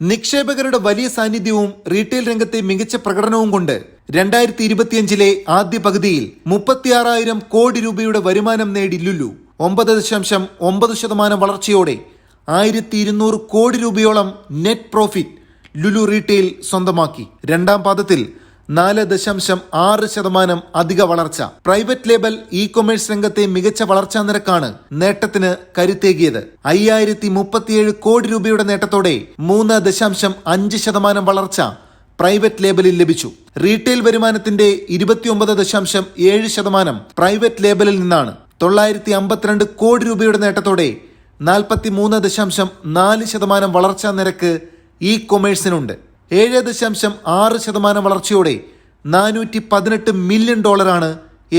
നിക്ഷേപകരുടെ വലിയ സാന്നിധ്യവും റീറ്റെയിൽ രംഗത്തെ മികച്ച പ്രകടനവും കൊണ്ട് 2025 ആദ്യ പകുതിയിൽ 36,000 കോടി രൂപയുടെ വരുമാനം നേടി ലുലു 9.9% വളർച്ചയോടെ 1,200 കോടി രൂപയോളം നെറ്റ് പ്രോഫിറ്റ് ലുലു റീറ്റെയിൽ സ്വന്തമാക്കി. രണ്ടാം പാദത്തിൽ 4.6% അധിക വളർച്ച. പ്രൈവറ്റ് ലേബൽ ഇ കൊമേഴ്സ് രംഗത്തെ മികച്ച വളർച്ചാ നിരക്കാണ് നേട്ടത്തിന് കരുത്തേകിയത്. 5,037 കോടി രൂപയുടെ നേട്ടത്തോടെ 3.5% വളർച്ച പ്രൈവറ്റ് ലേബലിൽ ലഭിച്ചു. റീറ്റെയിൽ വരുമാനത്തിന്റെ 29.7% പ്രൈവറ്റ് ലേബലിൽ നിന്നാണ്. 952 കോടി രൂപയുടെ നേട്ടത്തോടെ 43.4% വളർച്ചാ നിരക്ക് ഇ കൊമേഴ്സിനുണ്ട്. 7.6% വളർച്ചയോടെ $418 മില്യൺ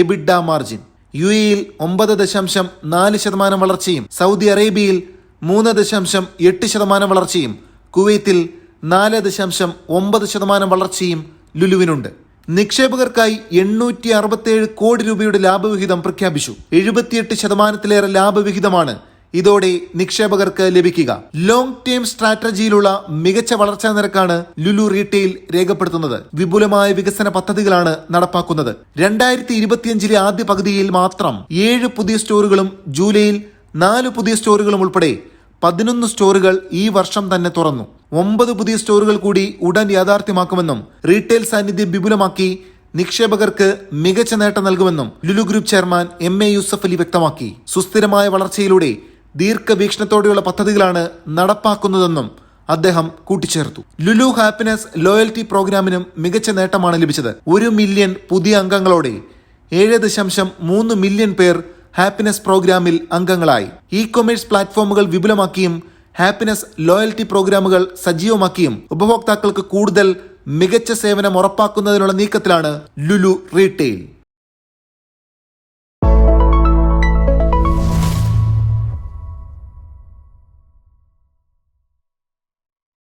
എബിഡ മാർജിൻ. UAEയിൽ 9.4% വളർച്ചയും സൗദി അറേബ്യയിൽ 3.8% വളർച്ചയും കുവൈത്തിൽ 4.9% വളർച്ചയും ലുലുവിനുണ്ട്. നിക്ഷേപകർക്കായി 867 കോടി രൂപയുടെ ലാഭവിഹിതം പ്രഖ്യാപിച്ചു. 78%-ലേറെ ലാഭവിഹിതമാണ് ഇതോടെ നിക്ഷേപകർക്ക് ലഭിക്കുക. ലോങ് ടേം സ്ട്രാറ്റജിയിലുള്ള മികച്ച വളർച്ചാ നിരക്കാണ് ലുലു റീറ്റെയിൽ രേഖപ്പെടുത്തുന്നത്. വിപുലമായ വികസന പദ്ധതികളാണ് നടപ്പാക്കുന്നത്. 2025 ആദ്യ പകുതിയിൽ മാത്രം 7 പുതിയ സ്റ്റോറുകളും ജൂലൈയിൽ 4 പുതിയ സ്റ്റോറുകളും ഉൾപ്പെടെ 11 സ്റ്റോറുകൾ ഈ വർഷം തന്നെ തുറന്നു. 9 പുതിയ സ്റ്റോറുകൾ കൂടി ഉടൻ യാഥാർത്ഥ്യമാക്കുമെന്നും റീറ്റെയിൽ സാന്നിധ്യം വിപുലമാക്കി നിക്ഷേപകർക്ക് മികച്ച നേട്ടം നൽകുമെന്നും Lulu group chairman MA Yusuf Ali വ്യക്തമാക്കി. സുസ്ഥിരമായ വളർച്ചയിലൂടെ ദീർഘവീക്ഷണത്തോടെയുള്ള പദ്ധതികളാണ് നടപ്പാക്കുന്നതെന്നും അദ്ദേഹം കൂട്ടിച്ചേർത്തു. ലുലു ഹാപ്പിനെസ് ലോയൽറ്റി പ്രോഗ്രാമിനും മികച്ച നേട്ടമാണ് ലഭിച്ചത്. 1 മില്യൺ പുതിയ അംഗങ്ങളോടെ 7.3 മില്യൺ പേർ ഹാപ്പിനെസ് പ്രോഗ്രാമിൽ അംഗങ്ങളായി. ഇ കൊമേഴ്സ് പ്ലാറ്റ്ഫോമുകൾ വിപുലമാക്കിയും ഹാപ്പിനെസ് ലോയൽറ്റി പ്രോഗ്രാമുകൾ സജീവമാക്കിയും ഉപഭോക്താക്കൾക്ക് കൂടുതൽ മികച്ച സേവനം ഉറപ്പാക്കുന്നതിനുള്ള നീക്കത്തിലാണ് ലുലു റീറ്റെയിൽ.